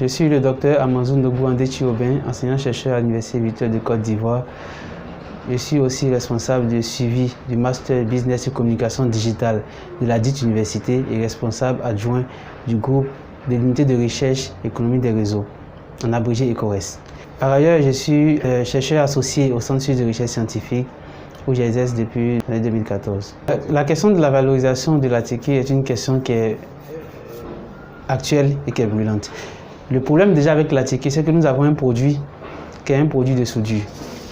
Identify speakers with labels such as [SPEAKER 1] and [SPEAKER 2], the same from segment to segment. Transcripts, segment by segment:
[SPEAKER 1] Je suis le docteur Amanzoune Nogouandé Chiobin, enseignant-chercheur à l'Université virtuelle de Côte d'Ivoire. Je suis aussi responsable du suivi du Master Business et Communication Digitale de la dite université et responsable adjoint du groupe de l'unité de recherche économie des réseaux, en abrégé ECORES. Par ailleurs, je suis chercheur associé au Centre de recherche scientifique où j'exerce depuis l'année 2014. La question de la valorisation de l'ATK est une question qui est actuelle et qui est brûlante. Le problème déjà avec l'ATK, c'est que nous avons un produit qui est un produit de soudure.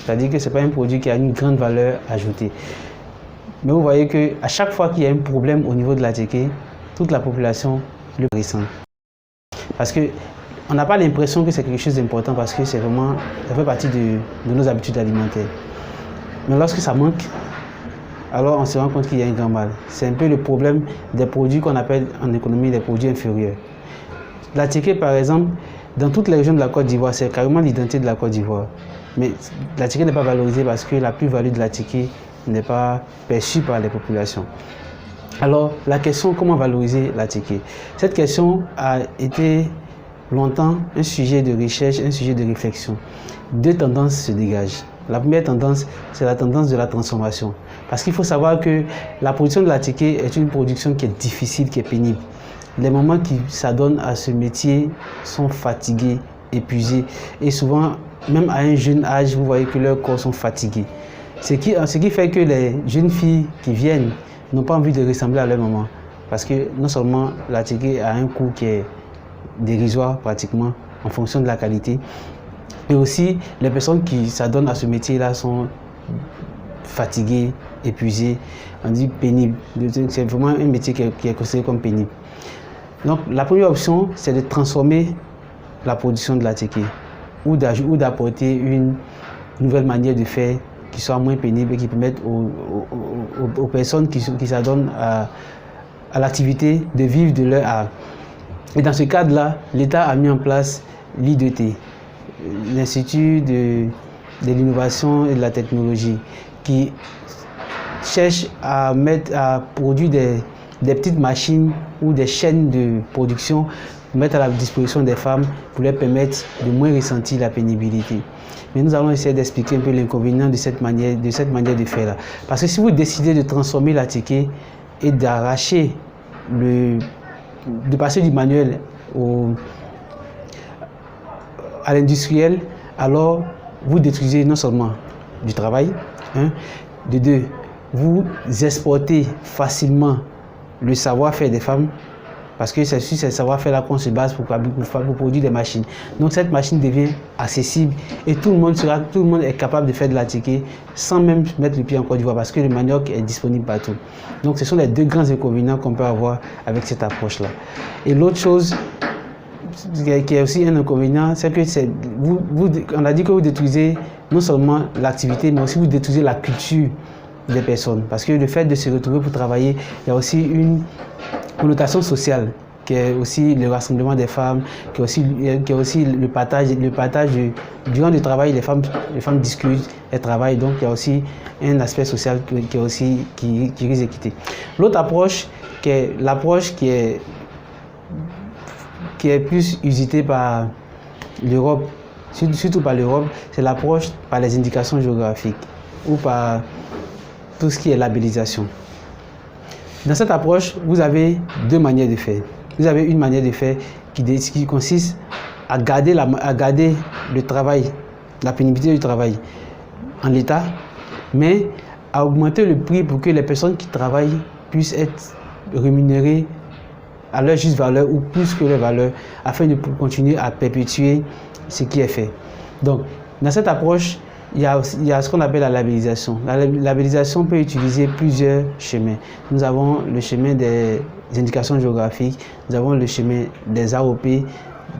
[SPEAKER 1] C'est-à-dire que ce n'est pas un produit qui a une grande valeur ajoutée. Mais vous voyez qu'à chaque fois qu'il y a un problème au niveau de l'ATK, toute la population le ressent. Parce qu'on n'a pas l'impression que c'est quelque chose d'important parce que c'est vraiment, ça fait partie de nos habitudes alimentaires. Mais lorsque ça manque, alors on se rend compte qu'il y a un grand mal. C'est un peu le problème des produits qu'on appelle en économie des produits inférieurs. L'ATK par exemple, dans toutes les régions de la Côte d'Ivoire, c'est carrément l'identité de la Côte d'Ivoire. Mais l'ATK n'est pas valorisée parce que la plus-value de l'ATK n'est pas perçue par les populations. Alors, la question comment valoriser l'ATK? Cette question a été longtemps un sujet de recherche, un sujet de réflexion. Deux tendances se dégagent. La première tendance, c'est la tendance de la transformation. Parce qu'il faut savoir que la production de l'ATK est une production qui est difficile, qui est pénible. Les moments qui s'adonnent à ce métier sont fatigués, épuisés. Et souvent, même à un jeune âge, vous voyez que leurs corps sont fatigués. Ce qui fait que les jeunes filles qui viennent n'ont pas envie de ressembler à leur maman. Parce que non seulement l'ATK a un coût qui est dérisoire pratiquement en fonction de la qualité, et aussi les personnes qui s'adonnent à ce métier-là sont fatiguées, épuisées, on dit pénible. C'est vraiment un métier qui est considéré comme pénible. Donc la première option, c'est de transformer la production de l'ATK ou d'apporter une nouvelle manière de faire qui soit moins pénible et qui permette aux personnes qui s'adonnent à l'activité de vivre de leur art. Et dans ce cadre-là, l'État a mis en place l'I2T, l'Institut de l'innovation et de la technologie, qui cherche à produire des petites machines ou des chaînes de production pour mettre à la disposition des femmes pour leur permettre de moins ressentir la pénibilité. Mais nous allons essayer d'expliquer un peu l'inconvénient de cette manière de faire là. Parce que si vous décidez de transformer l'ATK et d'arracher de passer du manuel à l'industriel, alors vous détruisez non seulement du travail, de deux, vous exportez facilement le savoir-faire des femmes, parce que c'est sur ce savoir-faire-là qu'on se base pour produire des machines. Donc cette machine devient accessible et tout le monde est capable de faire de l'ATK sans même mettre le pied en Côte d'Ivoire parce que le manioc est disponible partout. Donc ce sont les deux grands inconvénients qu'on peut avoir avec cette approche-là. Et l'autre chose qui est aussi un inconvénient, c'est que on a dit que vous détruisez non seulement l'activité, mais aussi vous détruisez la culture des personnes. Parce que le fait de se retrouver pour travailler, il y a aussi une connotation sociale, qui est aussi le rassemblement des femmes, qui est aussi le partage durant le travail, les femmes discutent, elles travaillent, donc il y a aussi un aspect social qui risque de quitter. L'autre approche, qui est l'approche qui est plus usitée par l'Europe, surtout par l'Europe, c'est l'approche par les indications géographiques ou par tout ce qui est labellisation. Dans cette approche, vous avez deux manières de faire. Vous avez une manière de faire qui consiste à garder le travail, la pénibilité du travail en l'état, mais à augmenter le prix pour que les personnes qui travaillent puissent être rémunérées à leur juste valeur ou plus que leur valeur, afin de continuer à perpétuer ce qui est fait. Donc, dans cette approche, il y a ce qu'on appelle la labellisation. La labellisation peut utiliser plusieurs chemins. Nous avons le chemin des indications géographiques, nous avons le chemin des AOP,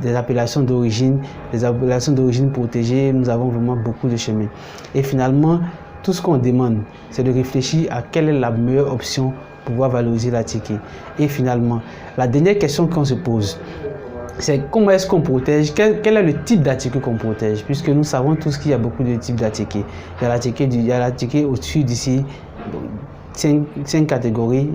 [SPEAKER 1] des appellations d'origine, des appellations d'origine protégées, nous avons vraiment beaucoup de chemins. Et finalement, tout ce qu'on demande, c'est de réfléchir à quelle est la meilleure option pour pouvoir valoriser l'ATK. Et finalement, la dernière question qu'on se pose, c'est comment est-ce qu'on protège, quel est le type d'ATK qu'on protège, puisque nous savons tous qu'il y a beaucoup de types d'ATK. Il y a l'ATK au-dessus d'ici cinq catégories.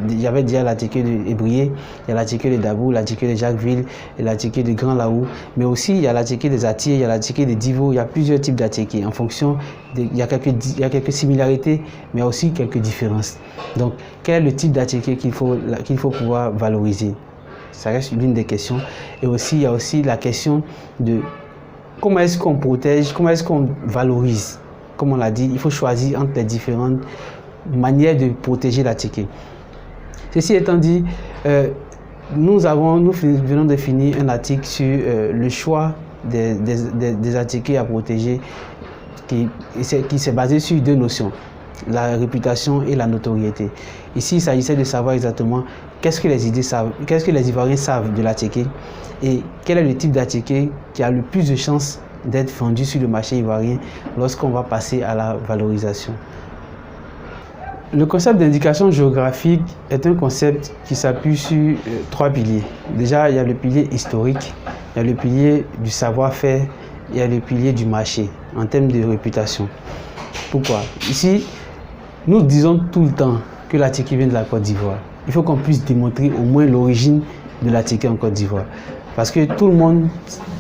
[SPEAKER 1] Il y avait déjà l'Atiké de Ébrié, il y a l'Atiké de Dabou, l'Atiké de Jacquesville et l'Atiké de Grand Laou. Mais aussi, il y a l'Atiké des Atiers, il y a l'Atiké de Divo, il y a plusieurs types d'Atiké. En fonction, il y a quelques similarités, mais aussi quelques différences. Donc, quel est le type d'Atiké qu'il faut pouvoir valoriser? Ça reste l'une des questions. Et aussi, il y a aussi la question de comment est-ce qu'on protège, comment est-ce qu'on valorise. Comme on l'a dit, il faut choisir entre les différentes manière de protéger l'Atiké. Ceci étant dit, nous venons de finir un article sur le choix des Atiké à protéger qui s'est basé sur deux notions, la réputation et la notoriété. Ici, il s'agissait de savoir exactement qu'est-ce que les Ivoiriens savent de l'Atiké et quel est le type d'Atiké qui a le plus de chances d'être vendu sur le marché ivoirien lorsqu'on va passer à la valorisation. Le concept d'indication géographique est un concept qui s'appuie sur trois piliers. Déjà, il y a le pilier historique, il y a le pilier du savoir-faire, il y a le pilier du marché en termes de réputation. Pourquoi? Ici, nous disons tout le temps que l'Atiké vient de la Côte d'Ivoire. Il faut qu'on puisse démontrer au moins l'origine de l'Atiké en Côte d'Ivoire. Parce que tout le monde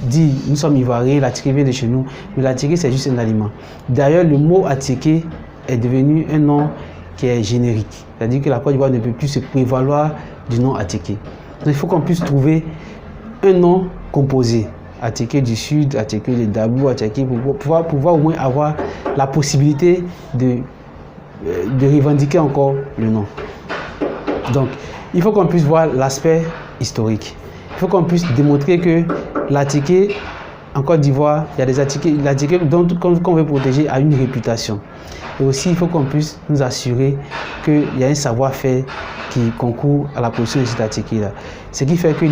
[SPEAKER 1] dit, nous sommes Ivoiriens, l'Atiké vient de chez nous, mais l'Atiké c'est juste un aliment. D'ailleurs, le mot Atiké est devenu un nom qui est générique. C'est-à-dire que la Côte d'Ivoire ne peut plus se prévaloir du nom Atiké. Donc il faut qu'on puisse trouver un nom composé. Atiké du Sud, Atiké de Dabou, Atiké, pour pouvoir au moins avoir la possibilité de revendiquer encore le nom. Donc il faut qu'on puisse voir l'aspect historique. Il faut qu'on puisse démontrer que l'Atiké en Côte d'Ivoire, il y a des Atiké, l'Atiké qu'on veut protéger a une réputation. Et aussi, il faut qu'on puisse nous assurer qu'il y a un savoir-faire qui concourt à la production de cet Atiké-là. Ce qui fait que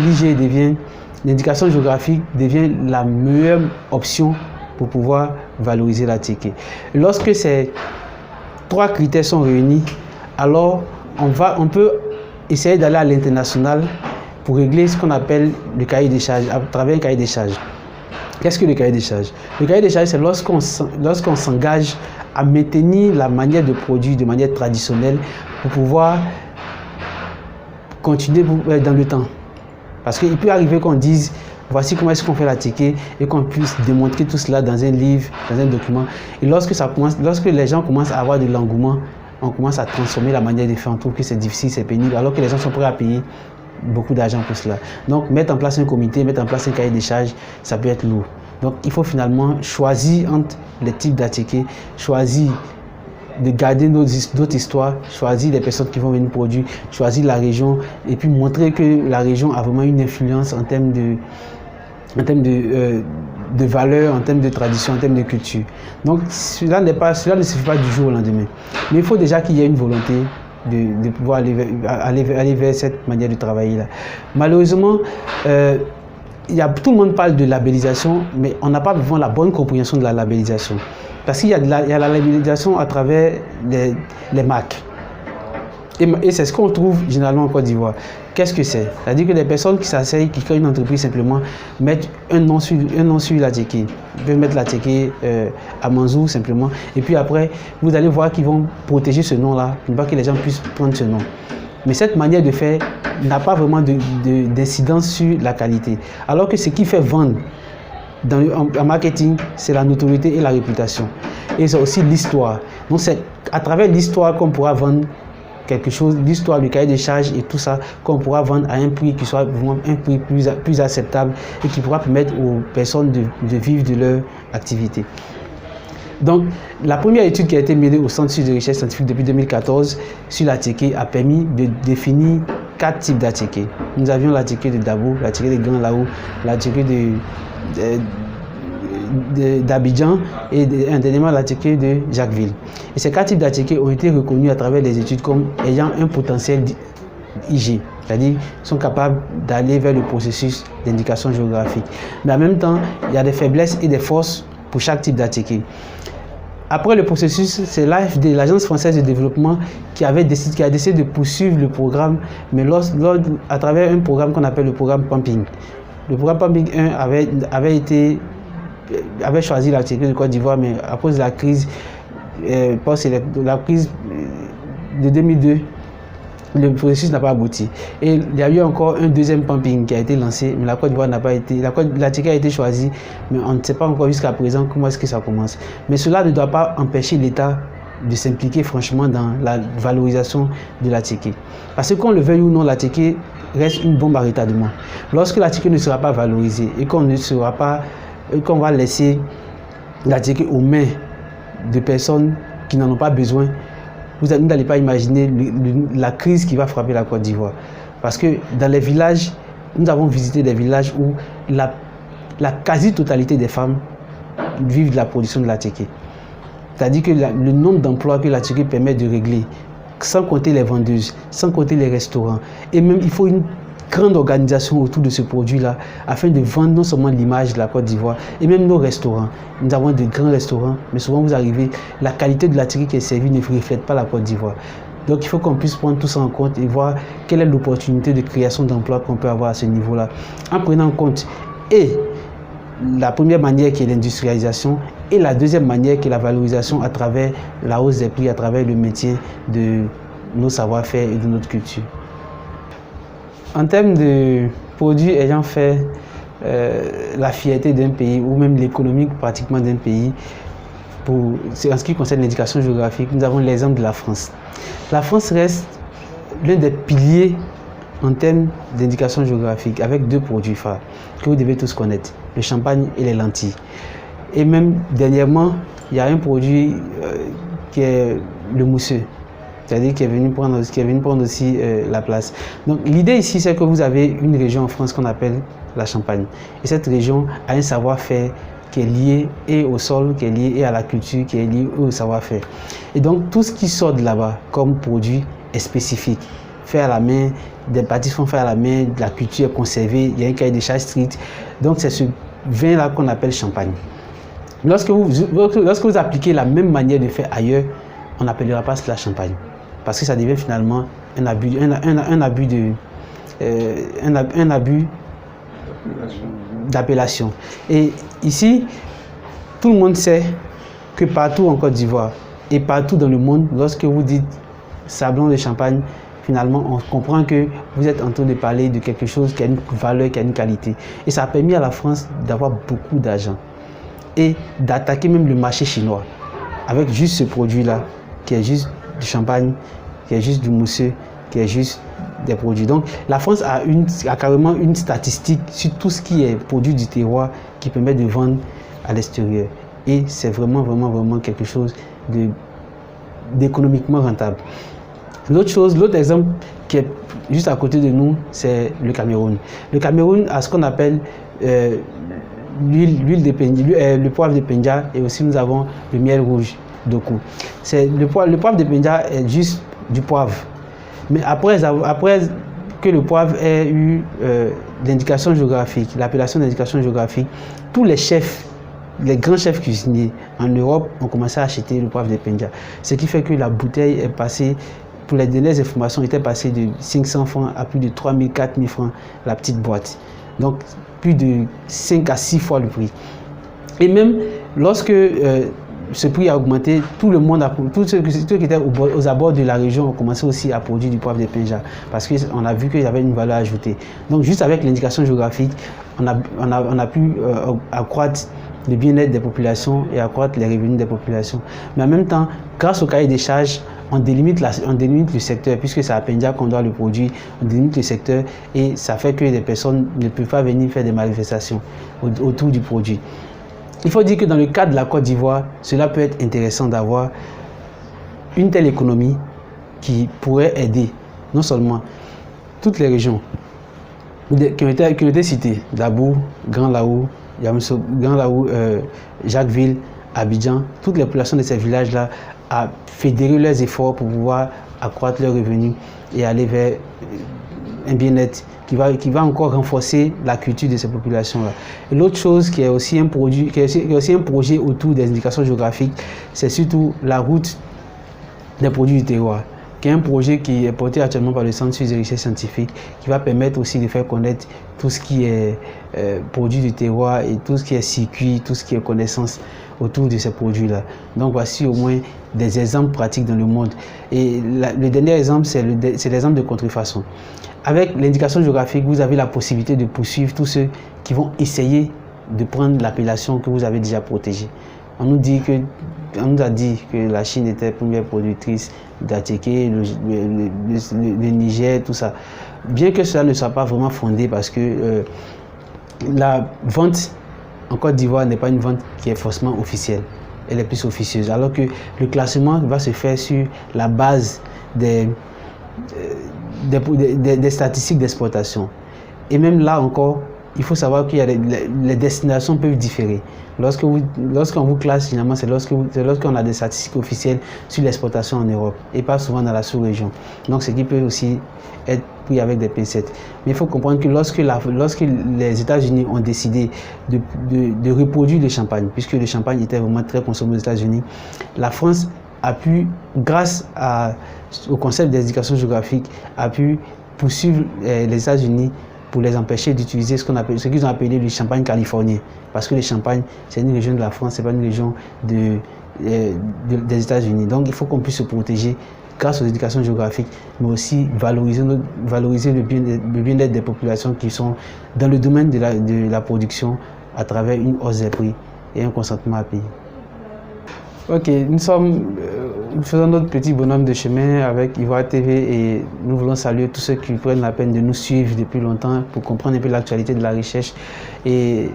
[SPEAKER 1] l'indication géographique devient la meilleure option pour pouvoir valoriser l'Atiké. Lorsque ces trois critères sont réunis, alors on peut essayer d'aller à l'international pour régler ce qu'on appelle le cahier des charges, à travers un cahier des charges. Qu'est-ce que le cahier des charges? Le cahier des charges, c'est lorsqu'on s'engage à maintenir la manière de produire de manière traditionnelle pour pouvoir continuer dans le temps. Parce qu'il peut arriver qu'on dise, voici comment est-ce qu'on fait l'Atiké et qu'on puisse démontrer tout cela dans un livre, dans un document. Et lorsque les gens commencent à avoir de l'engouement, on commence à transformer la manière de faire. On trouve que c'est difficile, c'est pénible, alors que les gens sont prêts à payer beaucoup d'argent pour cela. Donc mettre en place un comité, mettre en place un cahier des charges, ça peut être lourd. Donc il faut finalement choisir entre les types d'Atiké, choisir de garder d'autres histoires, choisir les personnes qui vont venir produire, choisir la région et puis montrer que la région a vraiment une influence en termes de valeurs, en termes de tradition, en termes de culture. Donc cela ne suffit pas du jour au lendemain. Mais il faut déjà qu'il y ait une volonté de pouvoir aller vers cette manière de travailler là. Malheureusement, tout le monde parle de labellisation, mais on n'a pas vraiment la bonne compréhension de la labellisation. Parce qu'il y a la labellisation à travers les marques. Et c'est ce qu'on trouve généralement en Côte d'Ivoire. Qu'est-ce que c'est? C'est-à-dire que les personnes qui s'asseyent, qui créent une entreprise simplement, mettent un nom sur l'Atiké. Ils peuvent mettre l'Atiké à Manzou simplement. Et puis après, vous allez voir qu'ils vont protéger ce nom-là, pour ne pas que les gens puissent prendre ce nom. Mais cette manière de faire n'a pas vraiment d'incidence sur la qualité. Alors que ce qui fait vendre en marketing, c'est la notoriété et la réputation. Et c'est aussi l'histoire. Donc c'est à travers l'histoire qu'on pourra vendre quelque chose, l'histoire du cahier des charges et tout ça, qu'on pourra vendre à un prix qui soit vraiment un prix plus acceptable et qui pourra permettre aux personnes de vivre de leur activité. Donc, la première étude qui a été menée au Centre de recherche scientifique depuis 2014 sur l'Atiké a permis de définir 4 types d'Atiké. Nous avions l'Atiké de Dabou, l'Atiké de Grand Laou, l'Atiké d'Abidjan et dernièrement l'Atiké de Jacquesville. Et ces 4 types d'Atiké ont été reconnus à travers les études comme ayant un potentiel IG, c'est-à-dire sont capables d'aller vers le processus d'indication géographique. Mais en même temps, il y a des faiblesses et des forces pour chaque type d'Atiké. Après le processus, c'est l'AFD, l'Agence française de développement, qui a décidé de poursuivre le programme, mais à travers un programme qu'on appelle le programme Pumping. Le programme Pumping 1 avait choisi l'Atiké de Côte d'Ivoire, mais à cause de la crise de 2002, le processus n'a pas abouti. Et il y a eu encore un deuxième pumping qui a été lancé, mais la Côte d'Ivoire n'a pas été, la TK a été choisie, mais on ne sait pas encore jusqu'à présent comment est-ce que ça commence. Mais cela ne doit pas empêcher l'État de s'impliquer franchement dans la valorisation de la TK. Parce que qu'on le veuille ou non, la TK reste une bombe à retardement. Lorsque la TK ne sera pas valorisée et qu'on va laisser la TK aux mains de personnes qui n'en ont pas besoin, vous n'allez pas imaginer la crise qui va frapper la Côte d'Ivoire. Parce que dans les villages, nous avons visité des villages où la quasi-totalité des femmes vivent de la production de la TK. C'est-à-dire que le nombre d'emplois que la TK permet de régler, sans compter les vendeuses, sans compter les restaurants, et même il faut une grande organisation autour de ce produit-là afin de vendre non seulement l'image de la Côte d'Ivoire et même nos restaurants. Nous avons de grands restaurants, mais souvent vous arrivez, la qualité de la TK qui est servie ne reflète pas la Côte d'Ivoire. Donc il faut qu'on puisse prendre tout ça en compte et voir quelle est l'opportunité de création d'emplois qu'on peut avoir à ce niveau-là. En prenant en compte et la première manière qui est l'industrialisation et la deuxième manière qui est la valorisation à travers la hausse des prix, à travers le maintien de nos savoir-faire et de notre culture. En termes de produits ayant fait la fierté d'un pays ou même l'économie pratiquement d'un pays, en ce qui concerne l'indication géographique, nous avons l'exemple de la France. La France reste l'un des piliers en termes d'indication géographique avec deux produits phares que vous devez tous connaître, le champagne et les lentilles. Et même dernièrement, il y a un produit qui est le mousseux. C'est-à-dire qui est venu prendre aussi la place. Donc l'idée ici, c'est que vous avez une région en France qu'on appelle la Champagne. Et cette région a un savoir-faire qui est lié et au sol, qui est lié et à la culture, qui est lié au savoir-faire. Et donc tout ce qui sort de là-bas comme produit est spécifique. Fait à la main, des pâtisses sont faites à la main, de la culture est conservée, il y a un cahier des charges strict. Donc c'est ce vin-là qu'on appelle Champagne. Lorsque vous appliquez la même manière de faire ailleurs, on n'appellera pas cela Champagne. Parce que ça devient finalement un abus d'appellation. Et ici, tout le monde sait que partout en Côte d'Ivoire et partout dans le monde, lorsque vous dites sablon de Champagne, finalement, on comprend que vous êtes en train de parler de quelque chose qui a une valeur, qui a une qualité. Et ça a permis à la France d'avoir beaucoup d'argent et d'attaquer même le marché chinois avec juste ce produit-là, qui est juste du champagne, qui est juste du mousseux, qui est juste des produits. Donc la France a carrément une statistique sur tout ce qui est produit du terroir qui permet de vendre à l'extérieur. Et c'est vraiment quelque chose d'économiquement rentable. L'autre exemple qui est juste à côté de nous, c'est le Cameroun. Le Cameroun a ce qu'on appelle le poivre de Penja, et aussi nous avons le miel rouge d'Oku. Le poivre de Penja est juste du poivre. Mais après que le poivre ait eu l'indication géographique, l'appellation d'indication géographique, tous les chefs, les grands chefs cuisiniers en Europe ont commencé à acheter le poivre de Penja. Ce qui fait que la bouteille est passée, pour les dernières informations, était passée de 500 francs à plus de 3000, 4000 francs la petite boîte. Donc plus de 5 à 6 fois le prix. Et même lorsque ce prix a augmenté, tout le monde, tous ceux qui étaient aux abords de la région ont commencé aussi à produire du poivre de Penja parce qu'on a vu qu'il y avait une valeur ajoutée. Donc juste avec l'indication géographique, on a pu accroître le bien-être des populations et accroître les revenus des populations. Mais en même temps, grâce au cahier des charges, on délimite le secteur, puisque c'est à Penja qu'on doit le produire, on délimite le secteur et ça fait que les personnes ne peuvent pas venir faire des manifestations autour du produit. Il faut dire que dans le cadre de la Côte d'Ivoire, cela peut être intéressant d'avoir une telle économie qui pourrait aider non seulement toutes les régions qui ont été citées, Dabou, Grand Laou, Jacquesville, Abidjan, toutes les populations de ces villages-là à fédérer leurs efforts pour pouvoir accroître leurs revenus et aller vers un bien-être qui va encore renforcer la culture de ces populations-là. Et l'autre chose qui est aussi un projet autour des indications géographiques, c'est surtout la route des produits du terroir, qui est un projet qui est porté actuellement par le Centre suisse de recherche scientifique, qui va permettre aussi de faire connaître tout ce qui est produit du terroir et tout ce qui est circuit, tout ce qui est connaissance autour de ces produits-là. Donc voici au moins des exemples pratiques dans le monde. Et le dernier exemple, c'est l'exemple de contrefaçon. Avec l'indication géographique, vous avez la possibilité de poursuivre tous ceux qui vont essayer de prendre l'appellation que vous avez déjà protégée. On nous a dit que la Chine était première productrice d'attiqué, le Niger, tout ça. Bien que cela ne soit pas vraiment fondé parce que la vente en Côte d'Ivoire n'est pas une vente qui est forcément officielle. Elle est plus officieuse. Alors que le classement va se faire sur la base des statistiques d'exportation. Et même là encore, il faut savoir qu'il y a les destinations peuvent différer. Lorsqu'on vous classe, finalement, c'est lorsqu'on a des statistiques officielles sur l'exportation en Europe et pas souvent dans la sous-région. Donc, ce qui peut aussi être pris avec des pincettes. Mais il faut comprendre que lorsque les États-Unis ont décidé de reproduire le champagne, puisque le champagne était vraiment très consommé aux États-Unis, la France a pu, grâce au concept d'indication géographique, a pu poursuivre les États-Unis pour les empêcher d'utiliser ce qu'ils ont appelé le champagne californien. Parce que le champagne, c'est une région de la France, ce n'est pas une région des États-Unis. Donc il faut qu'on puisse se protéger grâce aux indications géographiques, mais aussi valoriser le bien-être des populations qui sont dans le domaine de la production à travers une hausse des prix et un consentement à payer. Ok, nous faisons notre petit bonhomme de chemin avec Ivoire TV et nous voulons saluer tous ceux qui prennent la peine de nous suivre depuis longtemps pour comprendre un peu l'actualité de la recherche. Et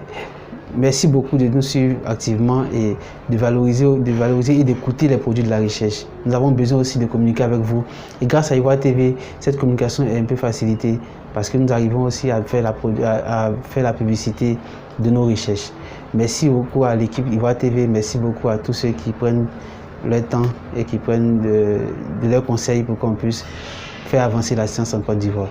[SPEAKER 1] merci beaucoup de nous suivre activement et de valoriser et d'écouter les produits de la recherche. Nous avons besoin aussi de communiquer avec vous. Et grâce à Ivoire TV, cette communication est un peu facilitée parce que nous arrivons aussi à faire la publicité de nos recherches. Merci beaucoup à l'équipe Ivoire TV, merci beaucoup à tous ceux qui prennent le temps et qui prennent de leurs conseils pour qu'on puisse faire avancer la science en Côte d'Ivoire.